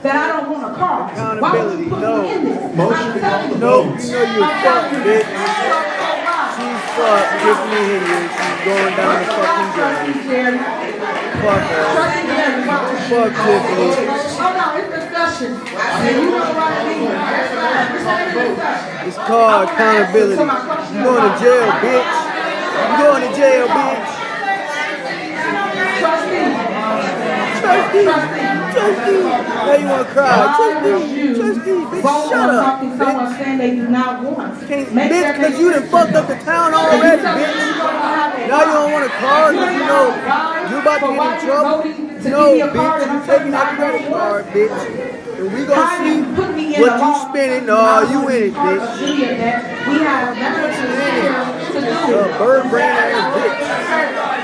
that I don't want a car. Accountability, no. Motion. No, you know you're fucked, bitch. She's fucked, Tiffany Henry. She's going down the fucking drain. Fuck her. Fuck Tiffany. Oh no, it's discussion. You know what I mean? It's called accountability. You going to jail, bitch. You going to jail, bitch. Trustee. Now you want to cry. Trustee, bitch, shut up, bitch. Saying they do not want. Bitch, because you done fucked up the town already, bitch. Now you don't want a card because you know you about to get in trouble. No, bitch, you taking that credit card, bitch. And we gonna see what you spending. No, you in it, bitch. We have nothing to do. Bird brain ass bitch.